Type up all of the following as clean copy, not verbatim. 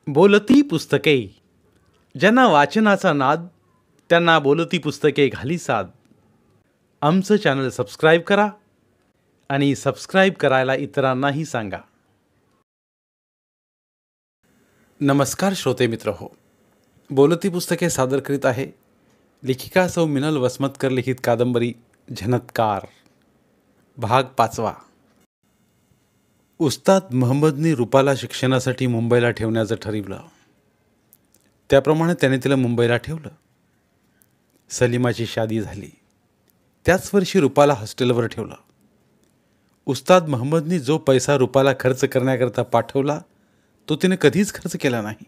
बोलती पुस्तके. ज्यांना वाचनाचा नाद त्यांना बोलती पुस्तके घाली साद. आमचं चॅनल सबस्क्राईब करा आणि सबस्क्राईब करायला इतरांनाही सांगा. नमस्कार श्रोते मित्र हो, बोलती पुस्तके सादर करीत आहे लेखिका सौ मिनल वसमतकर लिखित कादंबरी झनत्कार, भाग 5. उस्ताद महम्मदनी रूपाला शिक्षणासाठी मुंबईला ठेवण्याचं ठरवलं. त्याप्रमाणे त्याने तिला मुंबईला ठेवलं. सलीमाची शादी झाली. त्याच वर्षी रूपाला हॉस्टेलवर ठेवलं. उस्ताद महम्मदनी जो पैसा रूपाला खर्च करण्याकरता पाठवला तो तिने कधीच खर्च केला नाही.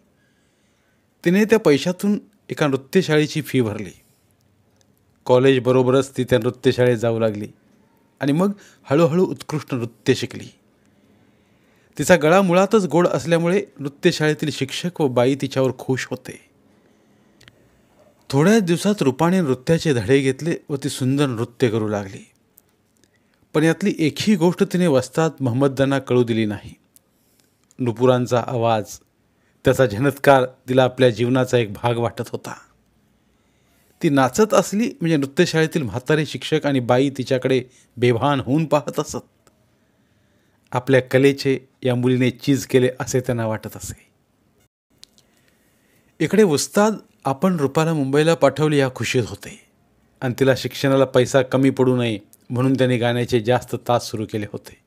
तिने त्या पैशातून एका नृत्यशाळेची फी भरली. कॉलेजबरोबरच ती त्या नृत्यशाळेत जाऊ लागली आणि मग हळूहळू उत्कृष्ट नृत्य शिकली. तिचा गळा मुळातच गोड असल्यामुळे नृत्यशाळेतील शिक्षक व बाई तिच्यावर खुश होते. थोड्याच दिवसात रूपाने नृत्याचे धडे घेतले व ती सुंदर नृत्य करू लागली. पण यातली एकही गोष्ट तिने वस्ताद महम्मदांना कळू दिली नाही. नुपुरांचा आवाज, त्याचा झनत्कार तिला आपल्या जीवनाचा एक भाग वाटत होता. ती नाचत असली म्हणजे नृत्यशाळेतील म्हातारे शिक्षक आणि बाई तिच्याकडे बेभान होऊन पाहत असत. आपल्या कलेचे या मुलीने चीज केले असे त्यांना वाटत असे. इकडे उस्ताद आपण रूपाला मुंबईला पाठवले या खुशीत होते आणि तिला शिक्षणाला पैसा कमी पडू नये म्हणून त्यांनी गाण्याचे जास्त तास सुरू केले होते.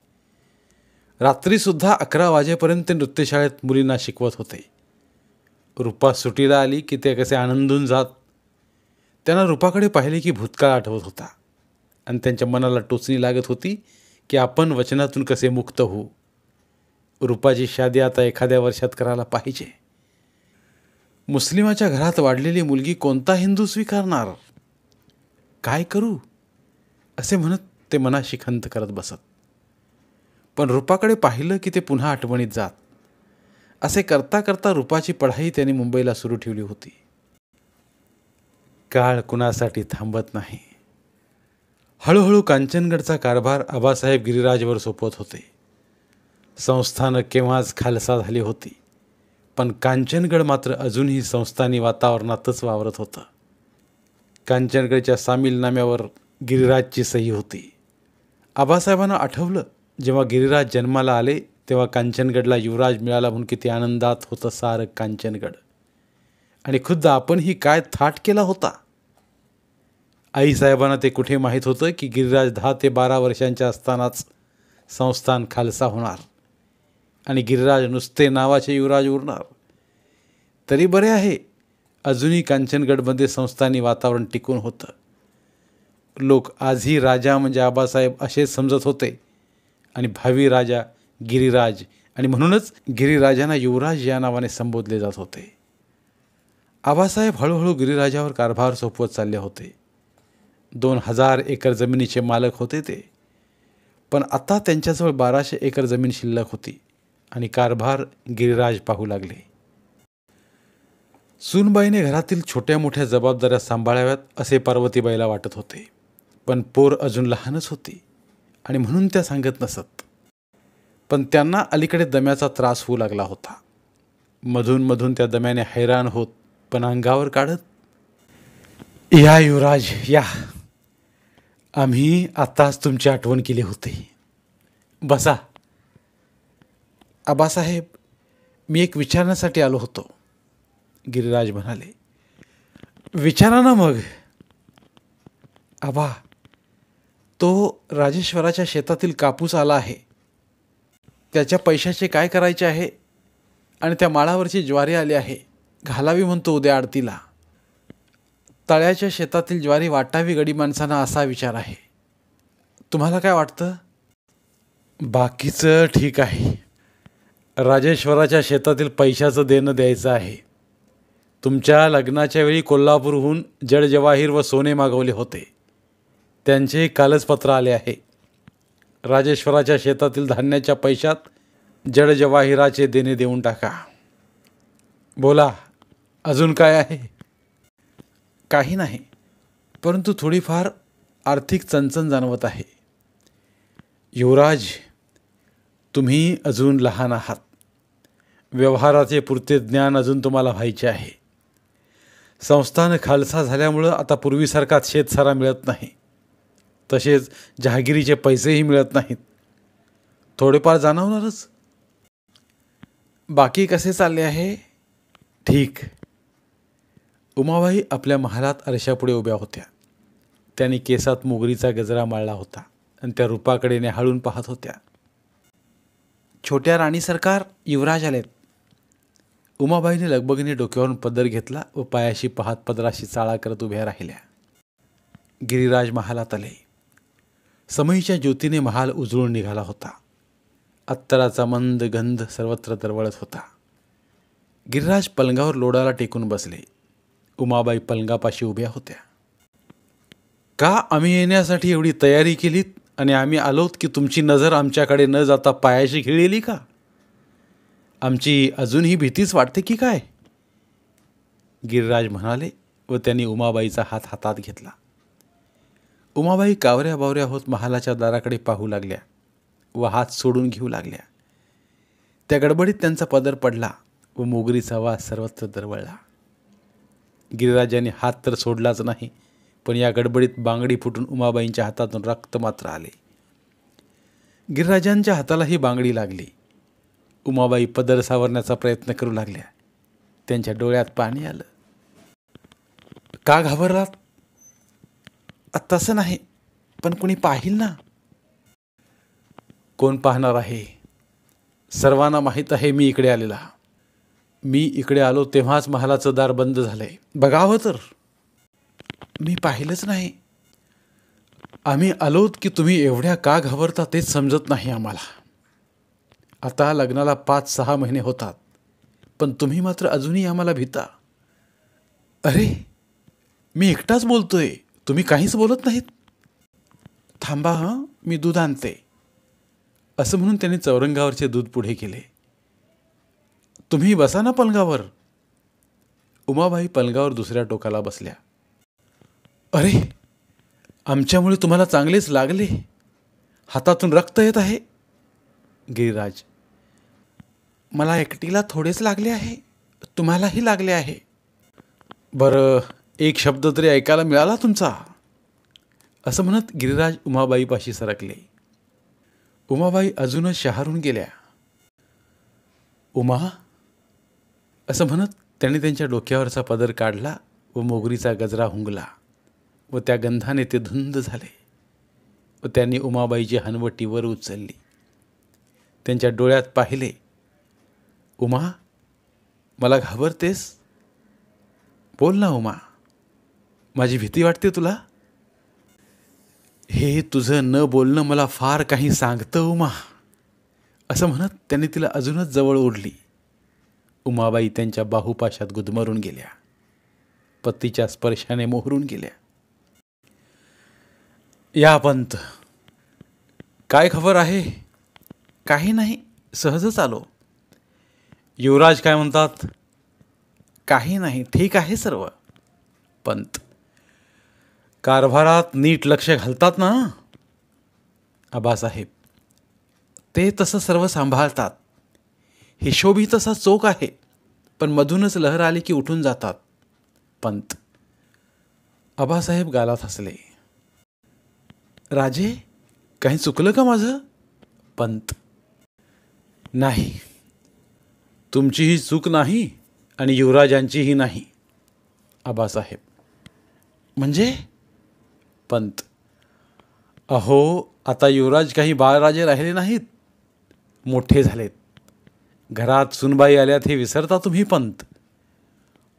रात्रीसुद्धा 11 वाजेपर्यंत ते नृत्यशाळेत मुलींना शिकवत होते. रूपा सुटीला आली की ते कसे आनंदून जात. त्यांना रूपाकडे पाहिले की भूतकाळ आठवत होता आणि त्यांच्या मनाला टोचणी लागत होती की आपण वचनातून कसे मुक्त होऊ. रूपाची शादी आता एखाद्या वर्षात करायला पाहिजे. मुस्लिमाच्या घरात वाढलेली मुलगी कोणता हिंदू स्वीकारणार? काय करू असे म्हणत ते मनाशी खंत करत बसत. पण रूपाकडे पाहिलं की ते पुन्हा आठवणीत जात. असे करता करता रूपाची पढाई त्यांनी मुंबईला सुरू ठेवली होती. काळ कुणासाठी थांबत नाही. हळूहळू कांचनगडचा कारभार आबासाहेब गिरीराजवर सोपवत होते. संस्थानं केव्हाच खालसा झाली होती, पण कांचनगड मात्र अजूनही संस्थानी वातावरणातच वावरत होतं. कांचनगडच्या सामीलनाम्यावर गिरीराजची सही होती. आबासाहेबांना आठवलं जेव्हा गिरीराज जन्माला आले तेव्हा कांचनगडला युवराज मिळाला म्हणून किती आनंदात होतं सारं कांचनगड. आणि खुद्द आपणही काय थाट केला होता. आईसाहेबांना ते कुठे माहीत होतं की गिरीराज 10 ते 12 वर्षांच्या असतानाच संस्थान खालसा होणार आणि गिरीराज नुसते नावाचे युवराज उरणार. तरी बरे आहे, अजूनही कांचनगडमध्ये संस्थानी वातावरण टिकून होतं. लोक आजही राजा म्हणजे आबासाहेब असेच समजत होते आणि भावी राजा गिरीराज, आणि म्हणूनच गिरीराजांना युवराज या नावाने संबोधले जात होते. आबासाहेब हळूहळू गिरीराजावर कारभार सोपवत चालले होते. 2000 एकर जमिनीचे मालक होते ते. पण आता त्यांच्याजवळ 1200 एकर जमीन शिल्लक होती आणि कारभार गिरीराज पाहू लागले. सूनबाईने घरातील छोट्या मोठ्या जबाबदाऱ्या सांभाळाव्यात असे पार्वतीबाईला वाटत होते. पण पोर अजून लहानच होती आणि म्हणून त्या सांगत नसत. पण त्यांना अलीकडे दम्याचा त्रास होऊ लागला होता. मधून मधून त्या दम्याने हैराण होत पण अंगावर काढत, या युवराज या, आम्ही आत्ताच तुमची आठवण केली होती, बसा. आबासाहेब, मी एक विचारण्यासाठी आलो होतो, गिरीराज म्हणाले. विचारा ना मग. आबा, तो राजेश्वराच्या शेतातील कापूस आला आहे. त्याच्या पैशाचे काय करायचे आहे? आणि त्या माळावरची ज्वारी आली आहे, घालावी म्हणतो उद्या आडतीला. तळ्याच्या शेतातील ज्वारी वाटावी गडी माणसांना असा विचार आहे. तुम्हाला काय वाटतं? बाकीचं ठीक आहे. राजेश्वराच्या शेतातील पैशाचं देणं द्यायचं आहे. तुमच्या लग्नाच्या वेळी कोल्हापूरहून जडजवाहीर व सोने मागवले होते, त्यांचे कालच पत्र आले आहे. राजेश्वराच्या शेतातील धान्याच्या पैशात जडजवाहिराचे देणे देऊन टाका. बोला, अजून काय आहे? काही नाही, परंतु थोडीफार आर्थिक चणचण जाणवत आहे. युवराज, तुम्ही अजून लहान आहात. व्यवहाराचे पुरते ज्ञान अजून तुम्हाला व्हायचे आहे. संस्थान खालसा झाल्यामुळं आता पूर्वीसारखा शेतसारा मिळत नाही. तसेच जहागिरीचे पैसेही मिळत नाहीत. थोडेफार जाणवणारच. बाकी कसे चालले आहे? ठीक. उमाबाई आपल्या महालात आरशापुढे उभ्या होत्या. त्यांनी केसात मोगरीचा गजरा माळला होता आणि त्या रूपाकडे न्याहाळून पाहत होत्या. छोट्या राणी सरकार, युवराज आलेत. उमाबाईने लगबगीने डोक्यावरून पदर घेतला व पायाशी पाहत पदराशी चाळा करत उभ्या राहिल्या. गिरिराज महालात आले. समईच्या ज्योतीने महाल उजळून निघाला होता. अत्तराचा मंद गंध सर्वत्र दरवळत होता. गिरिराज पलंगावर लोडाला टेकून बसले. उमाबाई पलंगापाशी उभ्या होत्या. का आम्ही येण्यासाठी एवढी तयारी केलीत आणि आम्ही आलोत की तुमची नजर आमच्याकडे न जाता पायाशी खिळली का? आमची अजूनही भीतीच वाटते की काय? गिरिराज म्हणाले व त्यांनी उमाबाईचा हात हातात घेतला. उमाबाई कावऱ्या बावऱ्या होत महालाच्या दाराकडे पाहू लागल्या व हात सोडून घेऊ लागल्या. त्या गडबडीत त्यांचा पदर पडला व मोगरीचा वास सर्वत्र दरवळला. गिरिराजांनी हात तर सोडलाच नाही, पण या गडबडीत बांगडी फुटून उमाबाईंच्या हातातून रक्त मात्र आले. गिरिराजांच्या हातालाही बांगडी लागली. उमाबाई पदर सावरण्याचा प्रयत्न करू लागल्या. त्यांच्या डोळ्यात पाणी आलं. का घाबरलात? तसं नाही, पण कुणी पाहिल ना. कोण पाहणार आहे? सर्वांना माहीत आहे मी इकडे आलेला. मी इकडे आलो तेव्हाच महालाचं दार बंद झालंय. बघावं तर. मी पाहिलंच नाही. आम्ही आलोत की तुम्ही एवढ्या का घाबरता तेच समजत नाही आम्हाला. आता लग्नाला 5-6 महिने होतात, पण तुम्ही मात्र अजूनही आम्हाला भीता. अरे, मी एकटाच बोलतोय, तुम्ही काहीच बोलत नाहीत. थांबा हं, मी दूध आणते. असं म्हणून त्यांनी चौरंगावरचे दूध पुढे केले. तुम्ही बसा ना पलंगावर. उमाबाई पलंगावर दुसऱ्या टोकाला बसल्या. अरे, आमच्यामुळे तुम्हाला चांगलेच लागले. हातातून रक्त येत आहे. गिरिराज, मला एकटीला थोडेच लागले आहे, तुम्हालाही लागले आहे. बरं, एक शब्द तरी ऐकायला मिळाला तुमचा. असं म्हणत गिरिराज उमाबाईपाशी सरकले. उमाबाई अजूनच शहारून गेल्या. उमा, असं म्हणत त्यांनी त्यांच्या डोक्यावरचा पदर काढला व मोगरीचा गजरा हुंगला व त्या गंधाने ते धुंद झाले व त्यांनी उमाबाईची हनवटी वर उचलली. त्यांच्या डोळ्यात पाहिले. उमा, मला घाबरतेस? बोल ना उमा, माझी भीती वाटते तुला? हे तुझं न बोलणं मला फार काही सांगतं उमा. असं म्हणत त्यांनी तिला अजूनच जवळ ओढली. उमाबाई त्यांच्या बाहुपाशात गुदमरून गेल्या. पतीच्या स्पर्शाने मोहरून गेल्या. या पंत, काय खबर आहे? काही नाही, सहजच आलो. युवराज काय म्हणतात? काही नाही, ठीक आहे सर्व. पंत, कारभारात नीट लक्ष घालतात ना? आबासाहेब, ते तसं सर्व सांभाळतात. हिशोबही तसा चोख आहे, पण मधूनच लहर आली की उठून जातात. पंत, आबासाहेब गालात हसले. राजे, काही चुकलं का माझं? पंत, नाही, तुमचीही चूक नाही आणि युवराजांचीही नाही. आबासाहेब, म्हणजे? पंत, अहो, आता युवराज काही बाळराजे राहिले नाहीत, मोठे झालेत. घरात सुनबाई आल्यात हे विसरता तुम्ही पंत.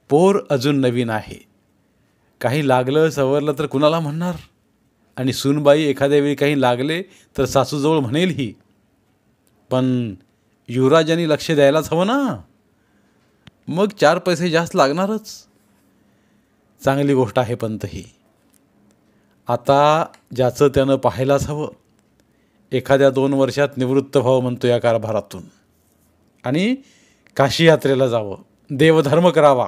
पोर अजून नवीन आहे. काही लागलं सवरलं तर कुणाला म्हणणार? आणि सुनबाई एखाद्या वेळी काही लागले तर सासूजवळ म्हणेल ही. पण युवराजांनी लक्ष द्यायलाच हवं ना. मग 4 पैसे जास्त लागणारच. चांगली गोष्ट आहे पंत ही. आता ज्याचं त्यानं पाहायलाच हवं. एखाद्या 2 वर्षात निवृत्त व्हावं म्हणतो या कारभारातून आणि काशी यात्रेला जावं, देवधर्म करावा.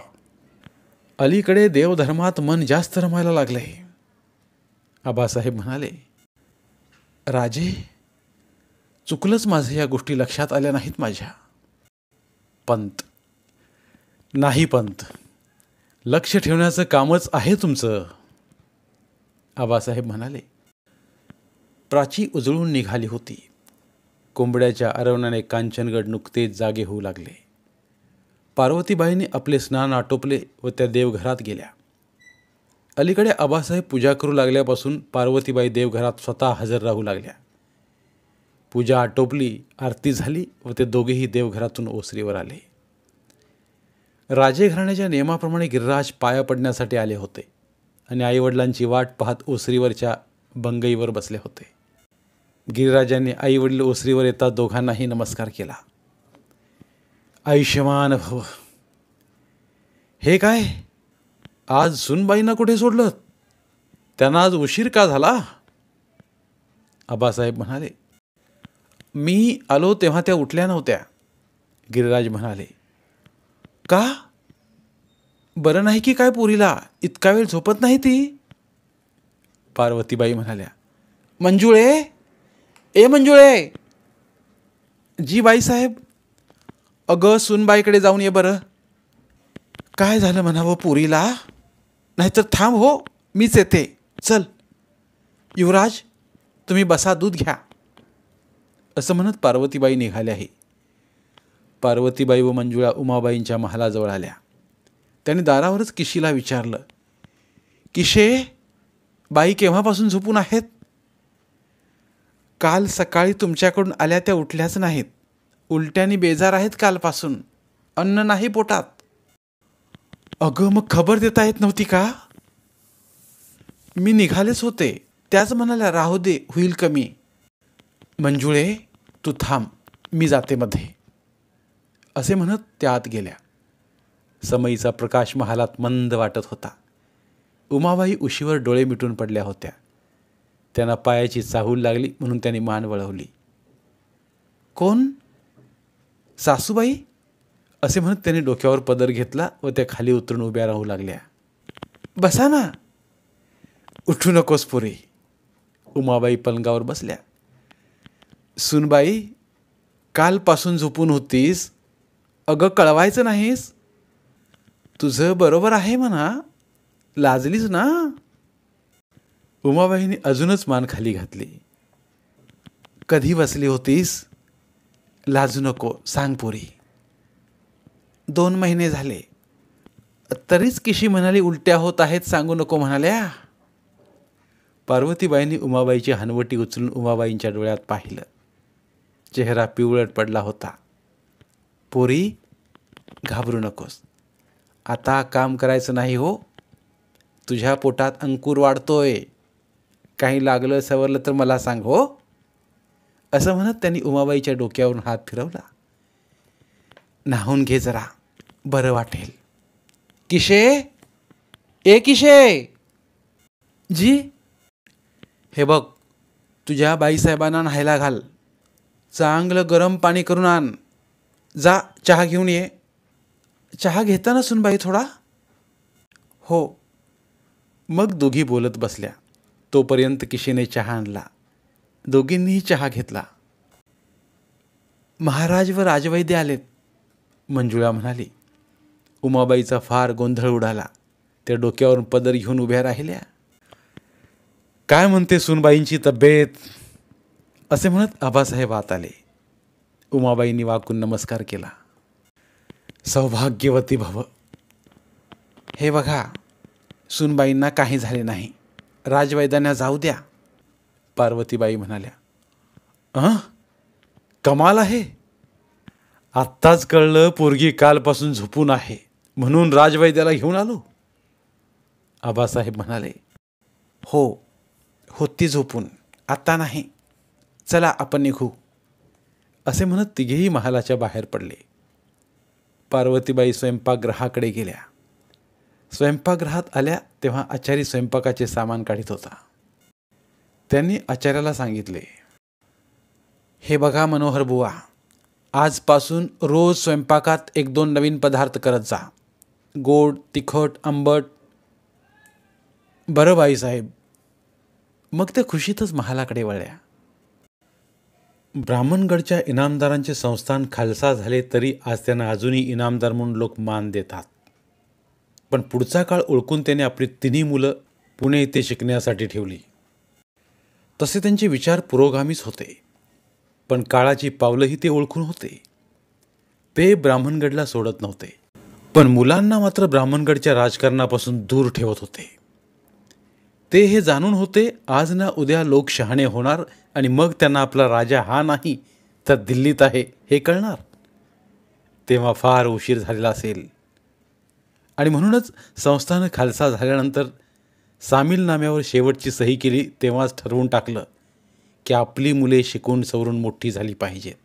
अलीकडे देवधर्मात मन जास्त रमायला लागलं आहे. आबासाहेब म्हणाले. राजे, चुकलंच माझं, या गोष्टी लक्षात आल्या नाहीत माझ्या. पंत. नाही पंत, लक्ष ठेवण्याचं कामच आहे तुमचं, आबासाहेब म्हणाले. प्राची उजळून निघाली होती. कोंबड्याच्या आरवण्याने कांचनगड नुकतेच जागे होऊ लागले. पार्वतीबाईंनी आपले स्नान आटोपले व त्या देवघरात गेल्या. अलीकडे आबासाहेब पूजा करू लागल्यापासून पार्वतीबाई देवघरात स्वतः हजर राहू लागल्या. पूजा आटोपली, आरती झाली व ते दोघेही देवघरातून ओसरीवर आले. राजे घराण्याच्या नियमाप्रमाणे गिरिराज पाया पडण्यासाठी आले होते आणि आईवडिलांची वाट पाहत ओसरीवरच्या बंगईवर बसले होते. गिरिराजांनी आईवडील ओसरीवर येता दोघांनाही नमस्कार केला. आयुष्यमान भव. हे काय, आज सुनबाईंना कुठे सोडलं? त्यांना आज उशीर का झाला? आबासाहेब म्हणाले. मी आलो तेव्हा त्या उठल्या नव्हत्या, गिरिराज म्हणाले. का? बरं नाही की काय पोरीला? इतका वेळ झोपत नाही ती? पार्वतीबाई म्हणाल्या. मंजुळे, ए मंजुळे. जी बाईसाहेब. अगं सुनबाईकडे जाऊन ये बरं. काय झालं म्हणावं पोरीला? नाहीतर थांब हो, मीच येते. चल. युवराज, तुम्ही बसा, दूध घ्या, असं म्हणत पार्वतीबाई निघाल्याही. पार्वतीबाई व मंजुळा उमाबाईंच्या महालाजवळ आल्या. त्यांनी दारावरच किशीला विचारलं. किशे, बाई केव्हापासून झोपून आहेत? काल सकाळी तुमच्याकडून आल्या त्या उठल्याच नाहीत. उलट्यानी बेजार आहेत कालपासून. अन्न नाही पोटात. अगं मग खबर देता येत नव्हती का? मी निघालेच होते. त्याच म्हणाल्या राहू दे, होईल कमी. मंजुळे, तू थांब, मी जाते मध्ये, असे म्हणत त्या आत गेल्या. समईचा प्रकाश महालात मंद वाटत होता. उमाबाई उशीवर डोळे मिटून पडल्या होत्या. त्यांना पायाची चाहूल लागली म्हणून त्यांनी मान वळवली. कोण? सासूबाई, असे म्हणत त्यांनी डोक्यावर पदर घेतला व त्या खाली उतरून उभ्या राहू लागल्या. बसा ना. उठू नकोस पोरी. उमाबाई पलंगावर बसल्या. सुनबाई, कालपासून झोपून होतीस. अगं कळवायचं नाहीस? तुझं बरोबर आहे म्हणा, लाजलीस ना? उमाबाईंनी अजूनच मान खाली घातली. कधी बसली होतीस? लाजू नको, सांग पोरी. 2 महिने झाले. तरीच किशी म्हणाली उलट्या होत आहेत, सांगू नको म्हणाल्या. पार्वतीबाईंनी उमाबाईची हनवटी उचलून उमाबाईंच्या डोळ्यात पाहिलं. चेहरा पिवळट पडला होता. पोरी, घाबरू नकोस. आता काम करायचं नाही हो. तुझ्या पोटात अंकुर वाढतोय. काही लागलं सवरलं तर मला सांग हो, असं म्हणत त्यांनी उमाबाईच्या डोक्यावरून हात फिरवला. न्हावून घे जरा, बरं वाटेल. किशे, ए किशे. जी. हे बघ, तुझ्या बाईसाहेबांना न्हायला घाल. चांगलं गरम पाणी करून आण. जा, चहा घेऊन ये. चहा घेता ना सुनबाई थोडा? हो. मग दोघी बोलत बसल्या. तोपर्यंत किशेने चहा आणला. दोघींनीही चहा घेतला. महाराज व राजवैद्य आलेत, मंजुळा म्हणाली. उमाबाईचा फार गोंधळ उडाला. त्या डोक्यावरून पदर घेऊन उभ्या राहिल्या. काय म्हणते सुनबाईंची तब्येत, असे म्हणत आबासाहेब आत आले. उमाबाईंनी वाकून नमस्कार केला. सौभाग्यवती भव. हे बघा, सुनबाईंना काही झाले नाही. राजवैद्यांना जाऊ द्या, पार्वतीबाई म्हणाल्या. कमाल आहे. आत्ताच कळलं पोरगी कालपासून झोपून आहे, म्हणून राजवैद्याला घेऊन आलो, आबासाहेब म्हणाले. हो, होती झोपून, आता नाही. चला आपण निघू, असे म्हणत तिघेही महालाच्या बाहेर पडले. पार्वतीबाई स्वयंपाकगृहाकडे गेल्या. स्वयंपाकगृहात आल्या तेव्हा आचारी स्वयंपाकाचे सामान काढीत होता. त्यांनी आचार्याला सांगितले. हे बघा मनोहर बुवा, आजपासून रोज स्वयंपाकात 1-2 नवीन पदार्थ करत जा. गोड, तिखट, आंबट. बरं बाईसाहेब. मग त्या खुशीतच महालाकडे वळल्या. ब्राह्मणगडच्या इनामदारांचे संस्थान खालसा झाले तरी आज त्यांना अजूनही इनामदार म्हणून लोक मान देतात. पण पुढचा काळ ओळखून त्याने आपली तिन्ही मुलं पुणे येथे शिकण्यासाठी ठेवली. तसे त्यांचे विचार पुरोगामीच होते, पण काळाची पावलंही ते ओळखून होते. ते ब्राह्मणगडला सोडत नव्हते, पण मुलांना मात्र ब्राह्मणगडच्या राजकारणापासून दूर ठेवत होते. ते हे जाणून होते आज ना उद्या लोक शहाणे होणार आणि मग त्यांना आपला राजा हा नाही तर दिल्लीत आहे हे कळणार. तेव्हा फार उशीर झालेला असेल. आणि म्हणूनच संस्थान खालसा झाल्यानंतर सामीलनाम्यावर शेवटची सही केली तेव्हाच ठरवून टाकलं की आपली मुले शिकून सवरून मोठी झाली पाहिजेत.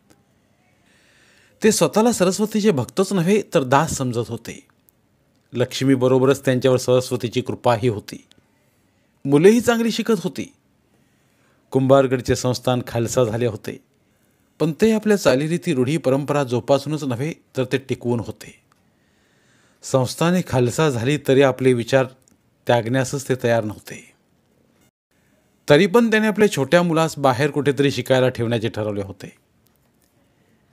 ते स्वतःला सरस्वतीचे भक्तच नव्हे तर दास समजत होते. लक्ष्मीबरोबरच त्यांच्यावर सरस्वतीची कृपाही होती. मुलेही चांगली शिकत होती. कुंभारगडचे संस्थान खालसा झाले होते, पण ते आपल्या चालीरीती रूढी परंपरा जोपासूनच नव्हे तर ते टिकवून होते. संस्थाने खालसा झाली तरी आपले विचार त्यागण्यासच ते तयार नव्हते. तरी पण त्याने आपल्या छोट्या मुलास बाहेर कुठेतरी शिकायला ठेवण्याचे ठरवले होते.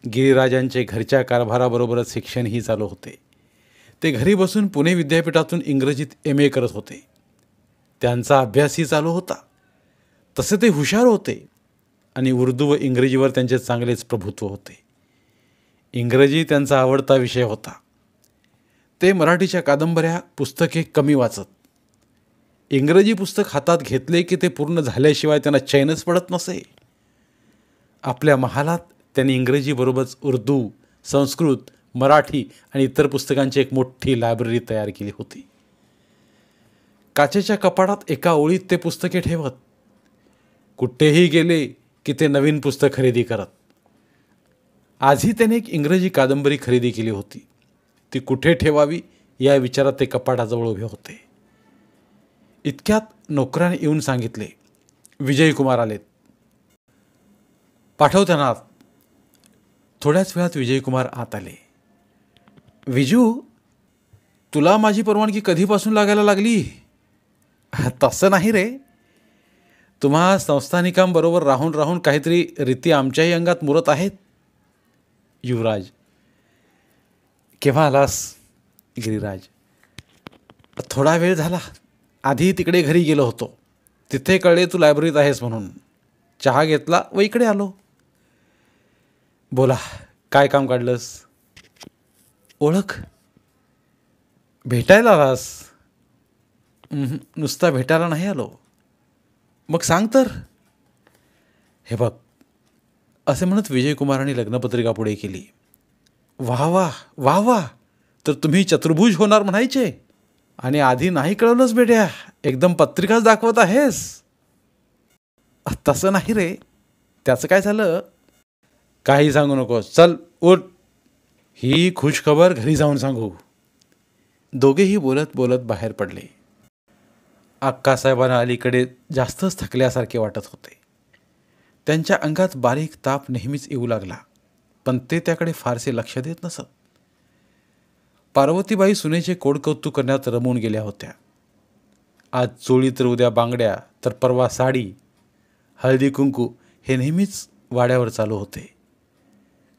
गिरिराजांचे घरच्या कारभाराबरोबरच शिक्षणही चालू होते. ते घरी बसून पुणे विद्यापीठातून इंग्रजीत MA करत होते. त्यांचा अभ्यासही चालू होता. तसे ते हुशार होते आणि उर्दू व इंग्रजीवर त्यांचे चांगलेच प्रभुत्व होते. इंग्रजी त्यांचा आवडता विषय होता. ते मराठीच्या कादंबऱ्या पुस्तके कमी वाचत. इंग्रजी पुस्तक हातात घेतले की ते पूर्ण झाल्याशिवाय त्यांना चैनच पडत नसे. आपल्या महालात त्यांनी इंग्रजीबरोबरच उर्दू, संस्कृत, मराठी आणि इतर पुस्तकांची एक मोठी लायब्ररी तयार केली होती. काचेच्या कपाटात एका ओळीत ते पुस्तके ठेवत. कुठेही गेले की ते नवीन पुस्तक खरेदी करत. आजही त्याने एक इंग्रजी कादंबरी खरेदी केली होती. ती कुठे ठेवावी या विचारात ते कपाटाजवळ उभे होते. इतक्यात नोकराने येऊन सांगितले, विजयकुमार आलेत. पाठव त्यांना. थोड्याच वेळात विजयकुमार आत आले. विजू, तुला माझी परवानगी कधीपासून लागायला लागली? तसं नाही रे, तुम्हा संस्थानिकांबरोबर राहून राहून काहीतरी रीती आमच्याही अंगात मुरत आहेत. युवराज, केव्हा आलास? गिरिराज, थोडा वेळ झाला. आधी तिकडे घरी गेलो होतो. तिथे कळले तू लायब्ररीत आहेस म्हणून. चहा घेतला व इकडे आलो. बोला, काय काम काढलंस? ओळख? भेटायला आलास? नुसता भेटायला नाही आलो. मग सांग तर. हे बघ, असे म्हणत विजयकुमारांनी लग्नपत्रिका पुढे केली. वाह वाह वाह वाह, तर तुम्ही चतुर्भुज होणार म्हणायचे. आणि आधी नाही कळवलंच बेट्या, एकदम पत्रिकाच दाखवत आहेस. तसं नाही रे. त्याचं काय झालं? काही सांगू नकोस. चल उठ, ही खुशखबर घरी जाऊन सांगू. दोघेही बोलत बोलत बाहेर पडले. अक्कासाहेबांना अलीकडे जास्तच थकल्यासारखे वाटत होते. त्यांच्या अंगात बारीक ताप नेहमीच येऊ लागला, पण ते त्याकडे फारसे लक्ष देत नसत. पार्वतीबाई सुनेचे कोडकौतुक करण्यात रमून गेल्या होत्या. आज चोळी तर उद्या बांगड्या तर परवा साडी, हळदी कुंकू हे नेहमीच वाड्यावर चालू होते.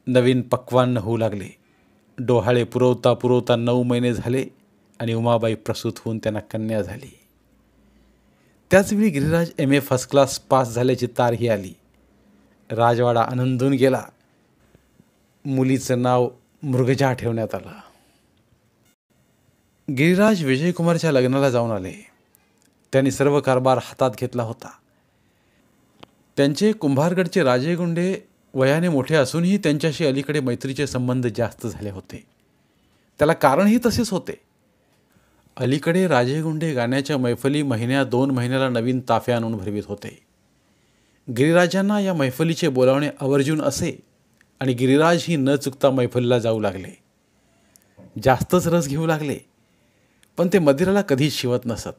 नवीन पक्वान्न होऊ लागले. डोहाळे पुरवता पुरवता 9 महिने झाले आणि उमाबाई प्रसूत होऊन त्यांना कन्या झाली. त्याचवेळी Giriraj MA first class pass झाल्याची तारही आली. राजवाडा आनंदून गेला. मुलीचं नाव मृगजा ठेवण्यात आलं. गिरिराज विजयकुमारच्या लग्नाला जाऊन आले. त्यांनी सर्व कारभार हातात घेतला होता. त्यांचे कुंभारगडचे राजेगुंडे वयाने मोठे असूनही त्यांच्याशी अलीकडे मैत्रीचे संबंध जास्त झाले होते. त्याला कारणही तसेच होते. अलीकडे राजेगुंडे गाण्याच्या मैफली महिन्या 2 महिन्याला नवीन ताफ्या आणून भरवित होते. गिरिराजांना या मैफलीचे बोलावणे आवर्जून असे आणि गिरिराज ही न चुकता मैफलीला जाऊ लागले. जास्तच रस घेऊ लागले, पण ते मदिराला कधीच शिवत नसत.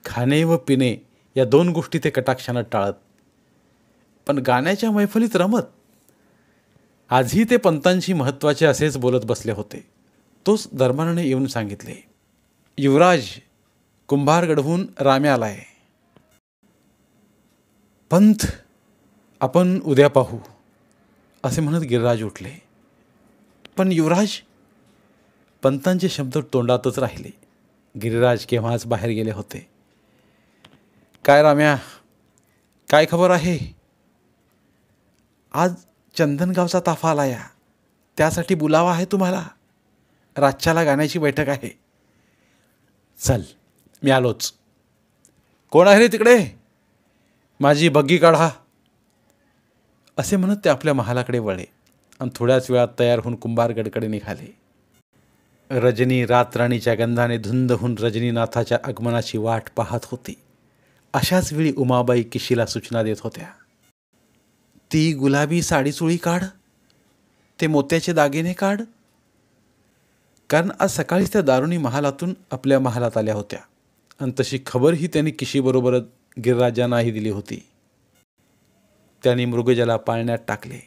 खाणे व पिणे या 2 गोष्टी ते कटाक्षानं टाळत, पण गाण्याच्या मैफलीत रमत. आजही ते पंतांशी महत्त्वाचे असेच बोलत बसले होते. तोच दरबाराने येऊन सांगितले, युवराज, कुंभारगडहून राम्या आलाय. पंत, आपण उद्या पाहू. असे म्हणत गिरिराज उठले. पण युवराज, पंतांचे शब्द तोंडातच राहिले. गिरिराज केव्हाच बाहेर गेले होते. काय राम्या, काय खबर आहे? आज चंदनगावचा ताफा आला या, त्यासाठी बुलावा आहे तुम्हाला. रातच्याला गाण्याची बैठक आहे. चल, मी आलोच. कोण आहे रे तिकडे? माझी बग्गी काढा. असे म्हणत ते आपल्या महालाकडे वळले आणि थोड्याच वेळात तयार होऊन कुंभारगडकडे निघाले. रजनी रातराणीच्या गंधाने धुंद होऊन रजनीनाथाच्या आगमनाची वाट पाहत होती. अशाच वेळी उमाबाई किशीला सूचना देत होत्या. ती गुलाबी साडीचोळी काढ, ते मोत्याचे दागिने काढ. कारण आज सकाळीच त्या दारुणी महालातून आपल्या महालात आल्या होत्या आणि तशी खबरही त्यांनी किशीबरोबरच गिरिराजांनाही दिली होती. त्यांनी मृगजला पाळण्यात टाकले.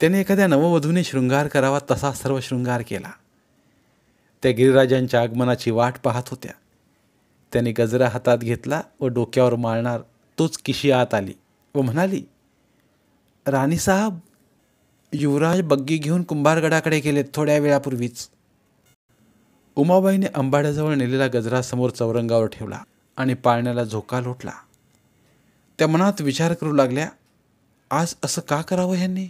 त्याने एखाद्या नववधूने शृंगार करावा तसा सर्व शृंगार केला. त्या गिरिराजांच्या आगमनाची वाट पाहत होत्या. त्याने गजरा हातात घेतला व डोक्यावर माळणार तोच किशी आत आली व म्हणाली, राणीसाहेब, युवराज बग्गी घेऊन कुंभारगडाकडे गेलेत थोड्या वेळापूर्वीच. उमाबाईने अंबाड्याजवळ नेलेला गजरा समोर चौरंगावर ठेवला आणि पाळण्याला झोका लोटला. त्या मनात विचार करू लागल्या, आज असं का करावं ह्यांनी?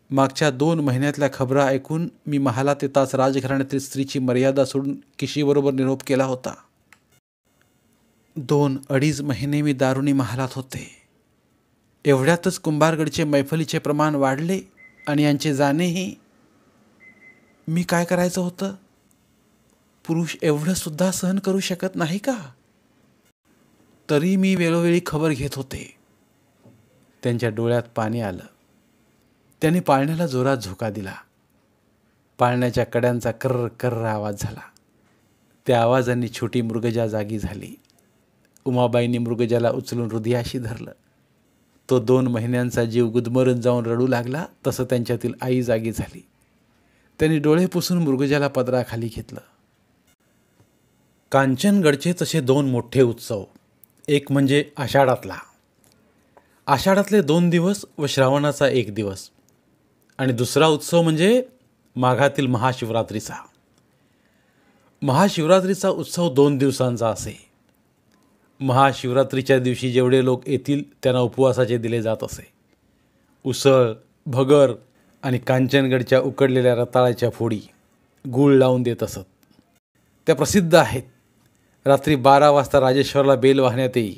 मागच्या 2 महिन्यातल्या खबरा ऐकून मी महालात येताच राजघराण्यातील स्त्रीची मर्यादा सोडून किशीबरोबर निरोप केला होता. 2-2.5 महिने मी दारुणी महालात होते. एवढ्यातच कुंभारगडचे मैफलीचे प्रमाण वाढले आणि यांचे जाणेही. मी काय करायचं होतं? पुरुष एवढं सुद्धा सहन करू शकत नाही का? तरी मी वेळोवेळी खबर घेत होते. त्यांच्या डोळ्यात पाणी आलं. त्यांनी पाळण्याला जोरात झोका दिला. पाळण्याच्या कड्यांचा कर्र कर्र आवाज झाला. त्या आवाजांनी छोटी मृगजा जागी झाली. उमाबाईंनी मृगजाला उचलून हृदयाशी धरलं. तो 2 महिन्यांचा जीव गुदमरून जाऊन रडू लागला तसं त्यांच्यातील आई जागी झाली. त्यांनी डोळे पुसून मृगजाला पदराखाली घेतलं. कांचनगडचे तसे 2 मोठे उत्सव, एक म्हणजे आषाढातला. आषाढातले 2 दिवस व श्रावणाचा 1 दिवस, आणि दुसरा उत्सव म्हणजे माघातील महाशिवरात्रीचा. महाशिवरात्रीचा उत्सव 2 दिवसांचा असे. महाशिवरात्रीच्या दिवशी जेवढे लोक येतील त्यांना उपवासाचे दिले जात असे. उसळ, भगर आणि कांचनगडच्या उकडलेल्या रताळ्याच्या फोडी गूळ लावून देत असत. त्या प्रसिद्ध आहेत. रात्री 12 वाजता राजेश्वरला बेल वाहण्यात येई.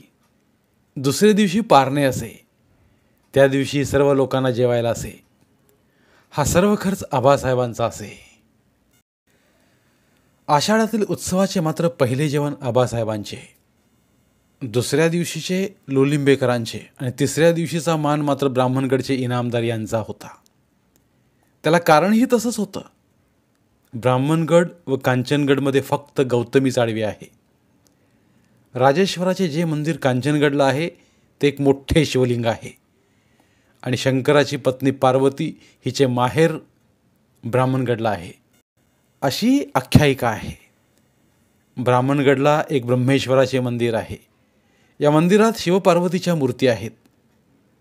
दुसरे दिवशी पारणे असे. त्या दिवशी सर्व लोकांना जेवायला असे. हा सर्व खर्च आबासाहेबांचा असे. आषाढातील उत्सवाचे मात्र पहिले जेवण आबासाहेबांचे, दुसऱ्या दिवशीचे लोलिंबेकरांचे आणि तिसऱ्या दिवशीचा मान मात्र ब्राह्मणगडचे इनामदार यांचा होता. त्याला कारणही तसंच होतं. ब्राह्मणगड व कांचनगडमध्ये फक्त गौतमीच आडवी आहे. राजेश्वराचे जे मंदिर कांचनगडला आहे ते एक मोठे शिवलिंग आहे आणि शंकराची पत्नी पार्वती हिचे माहेर ब्राह्मणगडला आहे, अशी आख्यायिका आहे. ब्राह्मणगडला एक ब्रह्मेश्वराचे मंदिर आहे. या मंदिरात शिवपार्वतीच्या मूर्ती आहेत.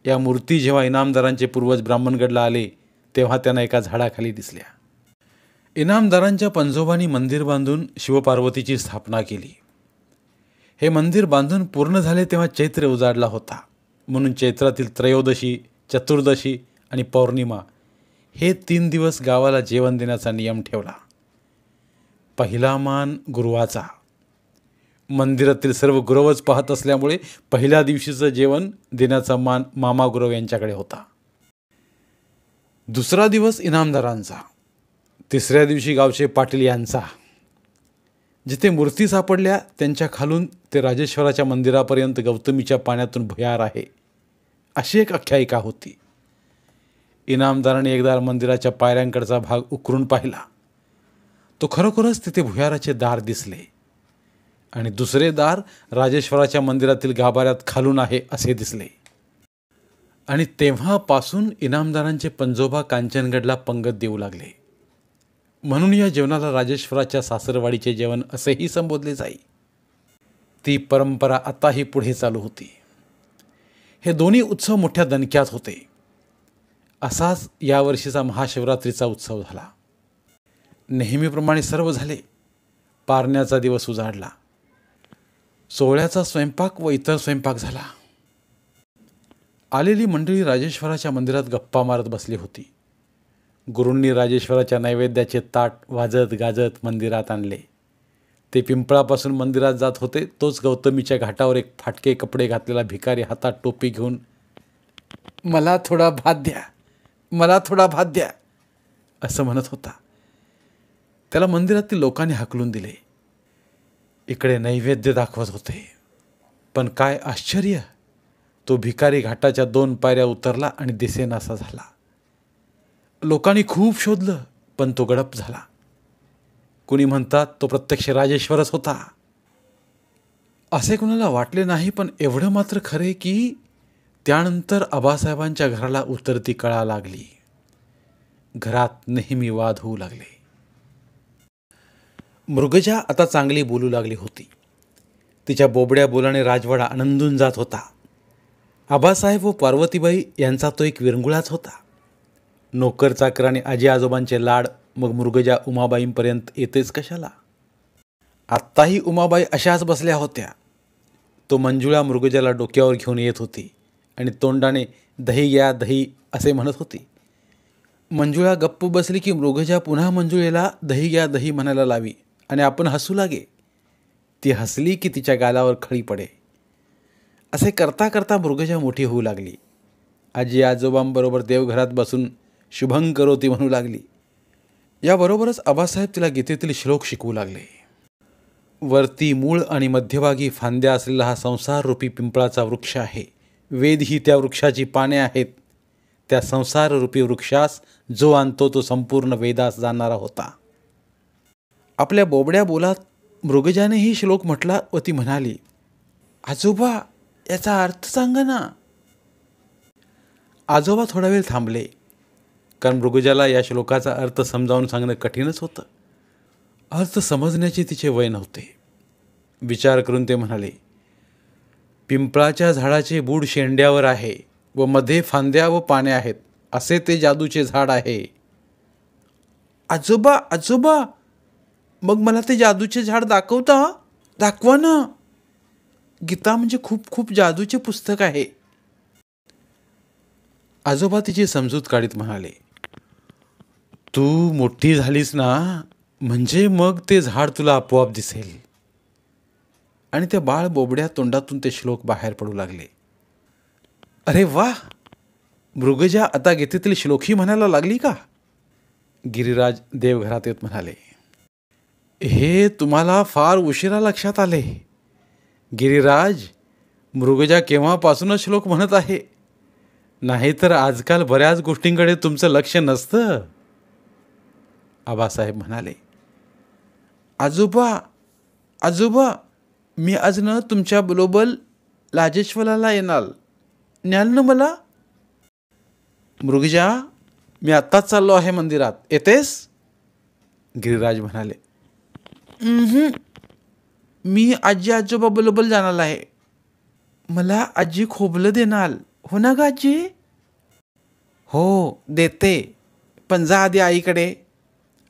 या मूर्ती जेव्हा इनामदारांचे पूर्वज ब्राह्मणगडला आले तेव्हा त्यांना एका झाडाखाली दिसल्या. इनामदारांच्या पंजोबांनी मंदिर बांधून शिवपार्वतीची स्थापना केली. हे मंदिर बांधून पूर्ण झाले तेव्हा चैत्र उजाडला होता. म्हणून चैत्रातील त्रयोदशी, चतुर्दशी आणि पौर्णिमा हे 3 दिवस गावाला जेवण देण्याचा नियम ठेवला. पहिला मान गुरुवाचा. मंदिरातील सर्व गुरवच पाहत असल्यामुळे पहिल्या दिवशीचं जेवण देण्याचा मान मामा गुरव यांच्याकडे होता. दुसरा दिवस इनामदारांचा. तिसऱ्या दिवशी गावचे पाटील यांचा. जिथे मूर्ती सापडल्या त्यांच्या खालून ते राजेश्वराच्या मंदिरापर्यंत गौतमीच्या पाण्यातून भुयार आहे, अशी एक आख्यायिका होती. इनामदाराने एकदा मंदिराच्या पायऱ्यांकडचा भाग उकरून पाहिला. तो खरोखरच तिथे भुयाराचे दार दिसले आणि दुसरे दार राजेश्वराच्या मंदिरातील गाभाऱ्यात खालून आहे असे दिसले. आणि तेव्हापासून इनामदारांचे पंजोबा कांचनगडला पंगत देऊ लागले. म्हणून या जेवणाला राजेश्वराच्या सासरवाडीचे जेवण असेही संबोधले जाई. ती परंपरा आताही पुढे चालू होती. हे दोन्ही उत्सव मोठ्या दणक्यात होते. असाच यावर्षीचा महाशिवरात्रीचा उत्सव झाला. नेहमीप्रमाणे सर्व झाले. पारण्याचा दिवस उजाडला. सोहळ्याचा स्वयंपाक व इतर स्वयंपाक झाला. आलेली मंडळी राजेश्वराच्या मंदिरात गप्पा मारत बसली होती. गुरूंनी राजेश्वराच्या नैवेद्याचे ताट वाजत गाजत मंदिरात आणले. ते पिंपळापासून मंदिरात जात होते तोच गौतमीच्या घाटावर एक फाटके कपडे घातलेला भिकारी हातात टोपी घेऊन, मला थोडा भात द्या, मला थोडा भात द्या असं म्हणत होता. त्याला मंदिरातील लोकांनी हाकलून दिले. इकडे नैवेद्य दाखवत होते. पण काय आश्चर्य, तो भिकारी घाटाच्या 2 पायऱ्या उतरला आणि दिसेनासा झाला. लोकांनी खूप शोधलं पण तो गडप झाला. कुणी म्हणतात तो प्रत्यक्ष राजेश्वरच होता. असे कुणाला वाटले नाही, पण एवढं मात्र खरे की त्यानंतर आबासाहेबांच्या घराला उतरती कळा लागली. घरात नेहमी वाद होऊ लागले. मृगजा आता चांगली बोलू लागली होती. तिच्या बोबड्या बोलाने राजवाडा आनंदून जात होता. आबासाहेब व पार्वतीबाई यांचा तो एक विरंगुळाच होता. नोकर चाकर आणि आजी आजोबांचे लाड मग मृगजा उमाबाईंपर्यंत येतेच कशाला. आत्ताही उमाबाई अशाच बसल्या होत्या. तो मंजुळा मृगजाला डोक्यावर घेऊन येत होती आणि तोंडाने दही घ्या दही असे म्हणत होती. मंजुळा गप्प बसली की मृगजा पुन्हा मंजुळेला दही घ्या दही म्हणायला लावी आणि आपण हसू लागे. ती हसली की तिच्या गालावर खळी पडे. असे करता करता मृगजा मोठी होऊ लागली. आजी आजोबांबरोबर देवघरात बसून शुभंकरोती म्हणू लागली. याबरोबरच आबासाहेब तिला गीतेतील श्लोक शिकवू लागले. वरती मूळ आणि मध्यभागी फांद्या असलेला हा संसाररूपी पिंपळाचा वृक्ष आहे. वेद ही त्या वृक्षाची पाने आहेत. त्या संसाररूपी वृक्षास जो आणतो तो संपूर्ण वेदास जाणणारा होता. आपल्या बोबड्या बोलात मृगजाने ही श्लोक म्हटला व ती म्हणाली, आजोबा याचा अर्थ सांगा ना. आजोबा थोडा वेळ थांबले, कारण मृगजाला या श्लोकाचा अर्थ समजावून सांगणं कठीणच होतं. अर्थ समजण्याचे तिचे वय नव्हते. विचार करून ते म्हणाले, पिंपळाच्या झाडाचे बूड शेंड्यावर आहे व मध्ये फांद्या व पाने आहेत, असे ते जादूचे झाड आहे. आजोबा आजोबा मग मला ते जादूचे झाड दाखवा ना. गीता म्हणजे खूप खूप जादूचे पुस्तक आहे. आजोबा तिची समजूत काढीत म्हणाले, तू मोठी झालीस ना म्हणजे मग ते झाड तुला आपोआप दिसेल. आणि त्या बाळ बोबड्या तोंडातून ते श्लोक बाहेर पडू लागले. अरे वा, मृगजा आता गीतेतील श्लोकही म्हणायला लागली का. गिरिराज देवघरात येत म्हणाले, हे तुम्हाला फार उशिरा लक्षात आले. गिरिराज, मृगजा केव्हापासूनच श्लोक म्हणत आहे. नाहीतर आजकाल बऱ्याच गोष्टींकडे तुमचं लक्ष नसतं. आबासाहेब म्हणाले, आजोबा आजोबा मी आज न तुमच्या बरोबर राजेश्वराला येणार, न्याल ना मला. मृगजा, मी आत्ताच चाललो आहे मंदिरात, येतेस. गिरिराज म्हणाले, मी आजी आजोबा बरोबर जाणार आहे. मला आजी खोबलं देणार हो ना ग आजी. हो देते, पण जा आधी आईकडे.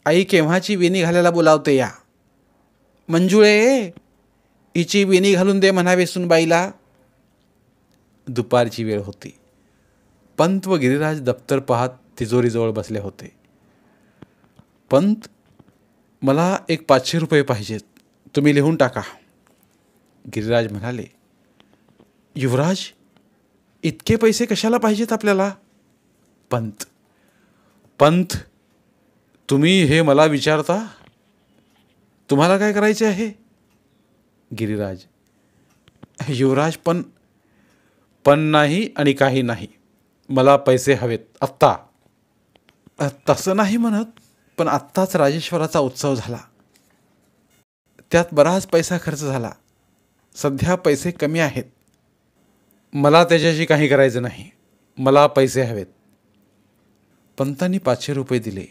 आई केव्हाची वेणी घालायला बोलावते. या मंजुळे, हिची वेणी घालून दे म्हणावे सुनबाईला. दुपारची वेळ होती. पंत व गिरिराज दप्तर पाहत तिजोरीजवळ बसले होते. पंत, मला एक 500 रुपये पाहिजेत, तुम्ही लिहून टाका. गिरिराज म्हणाले, युवराज, इतके पैसे कशाला पाहिजेत आपल्याला. पंत, तुम्ही हे मला विचारता. तुम्हाला काय करायचे आहे. गिरिराज, युवराज, पण नाही आणि काही नाही. मला पैसे हवेत आत्ता. तसं नाही म्हणत, पण आत्ताच राजेश्वराचा उत्सव झाला. त्यात बराच पैसा खर्च झाला. सध्या पैसे कमी आहेत. मला त्याच्याशी काही करायचं नाही. मला पैसे हवेत. पंतांनी 500 रुपये दिले.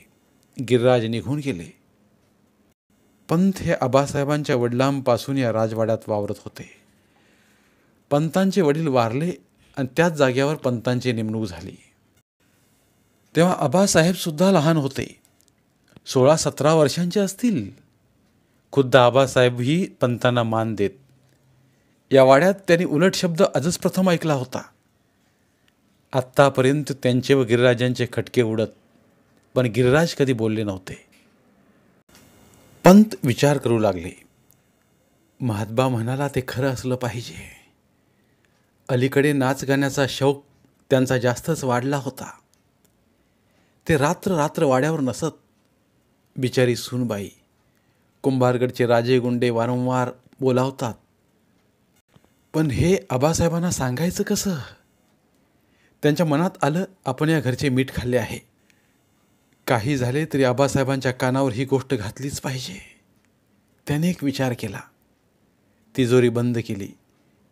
गिरिराज निघून गेले. पंत हे आबासाहेबांच्या वडिलांपासून या राजवाड्यात वावरत होते. पंतांचे वडील वारले आणि त्याच जाग्यावर पंतांची नेमणूक झाली. तेव्हा आबासाहेबसुद्धा लहान होते, 16-17 वर्षांचे असतील. खुद्द आबासाहेबही पंतांना मान देत. या वाड्यात त्यांनी उलट शब्द आजच प्रथम ऐकला होता. आत्तापर्यंत त्यांचे व गिरिराजांचे खटके उडत, पण गिरिराज कधी बोलले नव्हते. पंत विचार करू लागले. महात्बा म्हणाला ते खरं असलं पाहिजे. अलीकडे नाच गाण्याचा शौक त्यांचा जास्तच वाढला होता. ते रात्र रात्र वाड्यावर नसत. बिचारी सूनबाई, कुंभारगडचे राजे गुंडे वारंवार बोलावतात. पण हे आबासाहेबांना सांगायचं कसं? त्यांच्या मनात आलं, आपण या घरचे मीठ खाल्ले आहे. काही झाले तरी आबासाहेबांच्या कानावर ही गोष्ट घातलीच पाहिजे. त्याने एक विचार केला. तिजोरी बंद केली,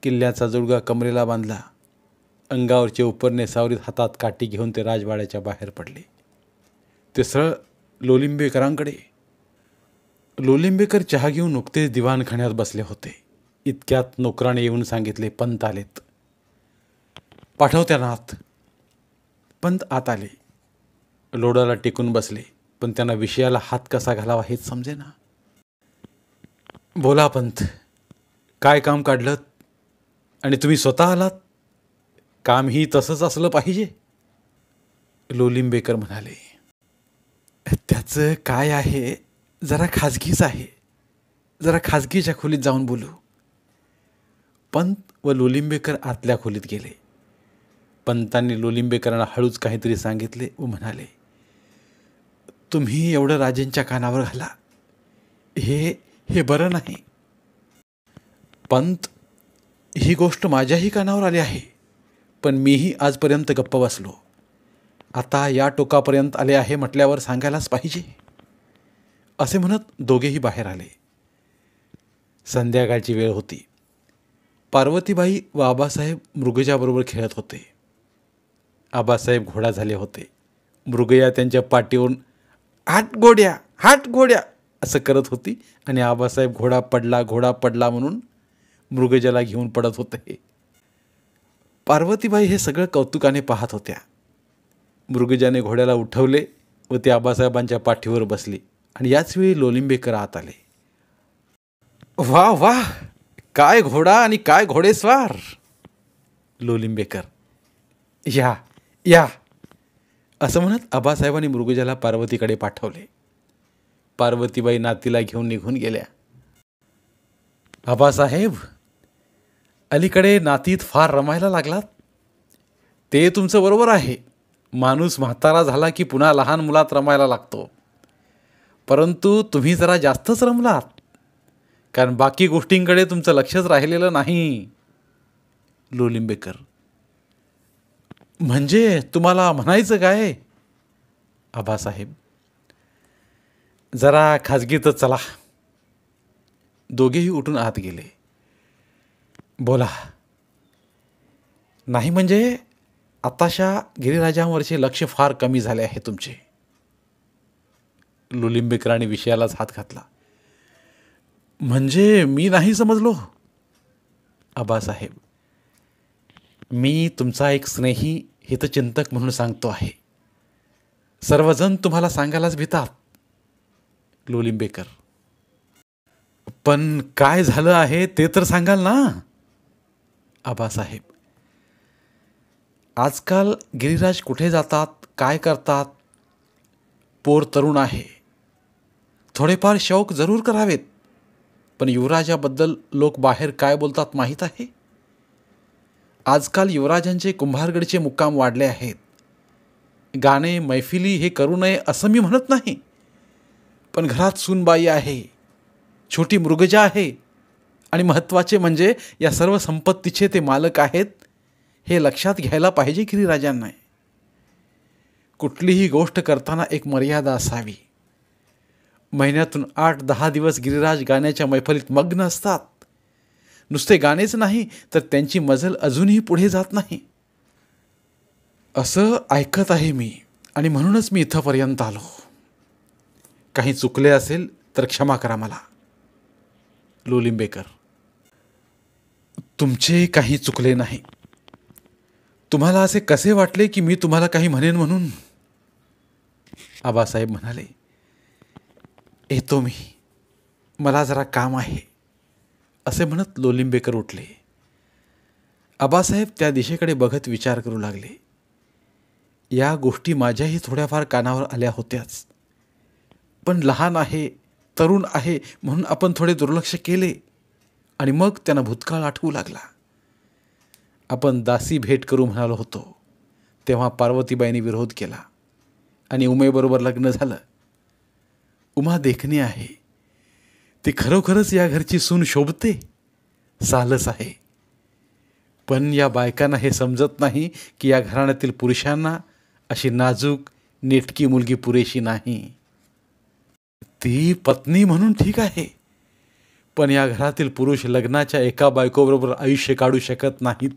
किल्ल्याचा जुडगा कमरेला बांधला, अंगावरचे उपरणे सावरीत, हातात काठी घेऊन ते राजवाड्याच्या बाहेर पडले. ते सरळ लोलिंबेकरांकडे. लोलिंबेकर चहा घेऊन नुकतेच दिवाणखान्यात बसले होते. इतक्यात नोकराने येऊन सांगितले, पंत आलेत. पाठव त्यांना आत. पंत आत आले. लोडाला टेकून बसले, पण त्यांना विषयाला हात कसा घालावा हेच समजेना. बोला पंत, काय काम काढलं आणि तुम्ही स्वतः आलात? कामही तसंच असलं पाहिजे. लोलिंबेकर म्हणाले, त्याचं काय आहे, जरा खाजगीच आहे. जरा खाजगीच्या खोलीत जाऊन बोलू. पंत व लोलिंबेकर आतल्या खोलीत गेले. पंतांनी लोलिंबेकरांना हळूच काहीतरी सांगितले व म्हणाले, तुम्ही एवढं राजेंच्या कानावर घाला, हे बरं नाही. पंत, ही गोष्ट माझ्याही कानावर आली आहे, पण मीही आजपर्यंत गप्प बसलो. आता या टोकापर्यंत आले आहे म्हटल्यावर सांगायलाच पाहिजे. असे म्हणत दोघेही बाहेर आले. संध्याकाळची वेळ होती. पार्वतीबाई व आबासाहेब मृगजाबरोबर खेळत होते. आबासाहेब घोडा झाले होते. मृगया त्यांच्या पाठीवरून हाट घोड्या, हाट घोड्या असं करत होती आणि आबासाहेब घोडा पडला म्हणून मृगजाला घेऊन पडत होते. पार्वतीबाई हे सगळं कौतुकाने पाहत होत्या. मृगजाने घोड्याला उठवले व ते आबासाहेबांच्या पाठीवर बसली आणि याचवेळी लोलिंबेकर आत आले. वा वा, काय घोडा आणि काय घोडेस्वार. लोलिंबेकर, या या असं म्हणत आबासाहेबांनी मृगजाला पार्वतीकडे पाठवले. पार्वतीबाई नातीला घेऊन निघून गेल्या. आबासाहेब, अलीकडे नातीत फार रमायला लागलात. ते तुमचं बरोबर आहे. माणूस म्हातारा झाला की पुन्हा लहान मुलात रमायला लागतो. परंतु तुम्ही जरा जास्तच रमलात, कारण बाकी गोष्टींकडे तुमचं लक्षच राहिलेलं नाही. लोलिंबेकर, म्हणजे तुम्हाला म्हणायचं काय? आबासाहेब, जरा खाजगीतच चला. दोघेही उठून आत गेले. बोला. नाही म्हणजे आताशा गिरिराजांवरचे लक्ष फार कमी झाले आहे तुमचे. लोलिंबेकरांनी विषयालाच हात घातला. म्हणजे मी नाही समजलो. आबासाहेब, मी तुमचा एक स्नेही हितचिंतक म्हणून सांगतो आहे. सर्वजण तुम्हाला सांगायलाच भितात. लोलिंबेकर, पण काय झालं आहे ते तर सांगाल ना. आबासाहेब, आजकाल गिरिराज कुठे जातात, काय करतात? पोर तरुण आहे, थोडेफार शौक जरूर करावेत. पण युवराजाबद्दल लोक बाहेर काय बोलतात माहीत आहे? आजकाल युवराजांचे कुंभारगडचे मुक्काम वाढले आहेत. गाणे मैफिली हे करू नये असं मी म्हणत नाही, पण घरात सूनबाई आहे, छोटी मृगजा आहे आणि महत्त्वाचे म्हणजे या सर्व संपत्तीचे ते मालक आहेत, हे लक्षात घ्यायला पाहिजे गिरिराजांना. कुठलीही गोष्ट करताना एक मर्यादा असावी. महिन्यातून 8-10 दिवस गिरिराज गाण्याच्या मैफलीत मग्न असतात. नुसते गाणेच नाही तर त्यांची मजल अजूनही पुढे जात नाही. असं ऐकत आहे मी आणि म्हणूनच मी इथंपर्यंत आलो. काही चुकले असेल तर क्षमा करा मला. लोलिंबेकर, तुमचे काही चुकले नाही. तुम्हाला असे कसे वाटले की मी तुम्हाला काही म्हणेन म्हणून? आबासाहेब म्हणाले, येतो मी, मला जरा काम आहे, असे म्हणत लोलिंबेकर उठले. आबासाहेब त्या दिशेकडे बघत विचार करू लागले. या गोष्टी माझ्याही थोड्याफार कानावर आल्या होत्याच, पण लहान आहे, तरुण आहे म्हणून आपण थोडे दुर्लक्ष केले आणि मग त्यांना भूतकाळ आठवू लागला. आपण दासी भेट करू म्हणालो होतो तेव्हा पार्वतीबाईंनी विरोध केला आणि उमेबरोबर लग्न झालं. उमा देखणी आहे, ती खरोखरच या घरची सून शोभते, सालस आहे. पण या बायकांना हे समजत नाही की या घराण्यातील पुरुषांना अशी नाजूक नेटकी मुलगी पुरेशी नाही. ती पत्नी म्हणून ठीक आहे, पण या घरातील पुरुष लग्नाच्या एका बायकोबरोबर आयुष्य काढू शकत नाहीत.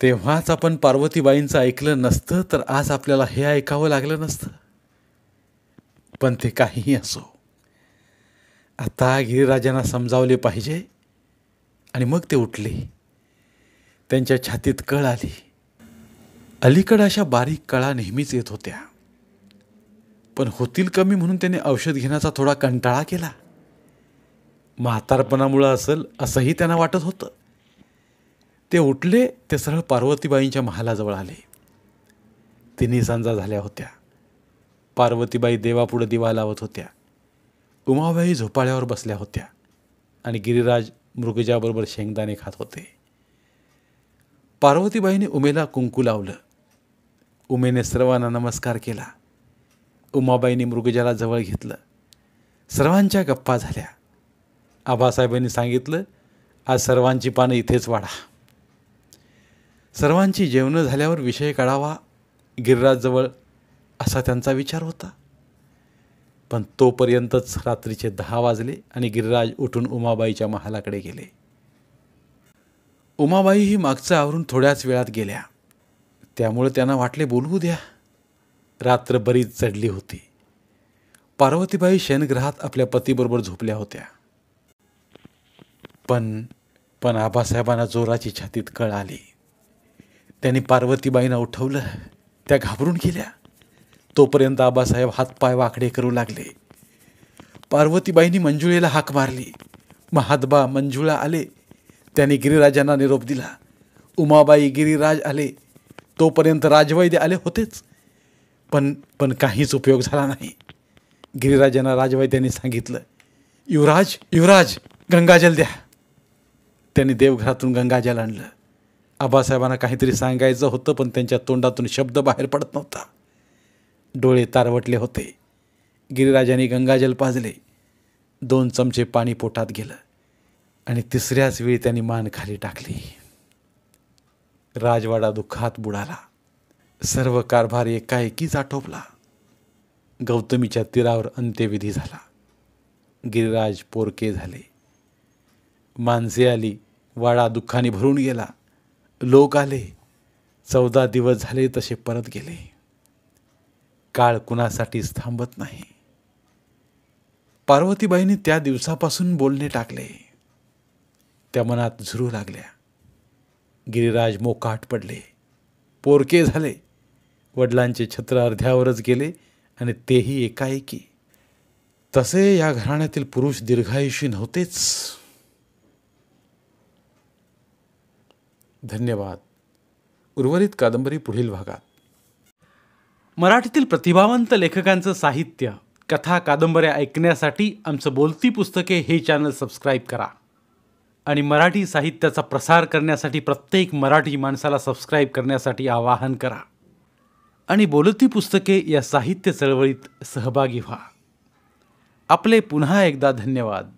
तेव्हाच आपण पार्वतीबाईंचं ऐकलं नसतं तर आज आपल्याला हे ऐकावं लागलं नसतं. पण ते काहीही असो, आता गिरिराजांना समजावले पाहिजे. आणि मग ते उठले. त्यांच्या छातीत कळ आली. अलीकडे अशा बारीक कळा नेहमीच येत होत्या, पण होतील कमी म्हणून त्याने औषध घेण्याचा थोडा कंटाळा केला. म्हातारपणामुळं असेल असंही त्यांना वाटत होतं. ते उठले, ते सरळ पार्वतीबाईंच्या महालाजवळ आले. तिन्ही सांजा झाल्या होत्या. पार्वतीबाई देवापुढे दिवा लावत होत्या. उमाबाई झोपाळ्यावर बसल्या होत्या आणि गिरिराज मृगजाबरोबर शेंगदाणे खात होते. पार्वतीबाईंनी उमेला कुंकू लावलं. उमेने सर्वांना नमस्कार केला. उमाबाईंनी मृगजाला जवळ घेतलं. सर्वांच्या गप्पा झाल्या. आबासाहेबांनी सांगितलं, आज सर्वांची पानं इथेच वाढा. सर्वांची जेवणं झाल्यावर विषय काढावा गिरिराजजवळ असा त्यांचा विचार होता. पण तोपर्यंतच रात्रीचे 10 वाजले आणि गिरिराज उठून उमाबाईच्या महालाकडे गेले. उमाबाईही मागचं आवरून थोड्याच वेळात गेल्या. त्यामुळे त्यांना वाटले बोलवू द्या. रात्र बरीच चढली होती. पार्वतीबाई शयनगृहात आपल्या पतीबरोबर झोपल्या होत्या. पण आबासाहेबांना जोराची छातीत कळ आली. त्यांनी पार्वतीबाईंना उठवलं. त्या घाबरून गेल्या. तोपर्यंत आबासाहेब हातपाय वाकडे करू लागले. पार्वतीबाईंनी मंजुळेला हाक मारली. महादबा मंजुळा आले. त्यांनी गिरिराजांना निरोप दिला. उमाबाई, गिरिराज आले. तोपर्यंत राजवैद्य आले होतेच, पण काहीच उपयोग झाला नाही. गिरिराजांना राजवैद्यांनी सांगितलं, युवराज युवराज गंगाजल द्या. त्यांनी देवघरातून गंगाजल आणलं. आबासाहेबांना काहीतरी सांगायचं होतं, पण त्यांच्या तोंडातून शब्द बाहेर पडत नव्हता. डोळे तारवटले होते. गिरिराजांनी गंगाजल पाजले. 2 चमचे पाणी पोटात गेलं आणि तिसऱ्याच वेळी त्यांनी मान खाली टाकली. राजवाडा दुःखात बुडाला. सर्व कारभार एकाएकीच आटोपला. गौतमीच्या तीरावर अंत्यविधी झाला. गिरिराज पोरके झाले. माणसे आली. वाडा दुःखाने भरून गेला. लोक आले. 14 दिवस झाले तसे परत गेले. काळ कुणासाठीच थांबत नाही. पार्वतीबाईंनी त्या दिवसापासून बोलणे टाकले. त्या मनात झुरू लागल्या. गिरिराज मोकाट पडले. पोरके झाले. वडिलांचे छत्र अर्ध्यावरच गेले आणि तेही एकाएकी. तसे या घराण्यातील पुरुष दीर्घायुषी नव्हतेच. धन्यवाद. उर्वरित कादंबरी पुढील भागात. मराठीतील प्रतिभावंत लेखकांचं साहित्य, कथा, कादंबऱ्या ऐकण्यासाठी आमचं बोलती पुस्तके हे चॅनल सबस्क्राईब करा आणि मराठी साहित्याचा प्रसार करण्यासाठी प्रत्येक मराठी माणसाला सबस्क्राईब करण्यासाठी आवाहन करा आणि बोलती पुस्तके या साहित्य चळवळीत सहभागी व्हा. आपले पुन्हा एकदा धन्यवाद.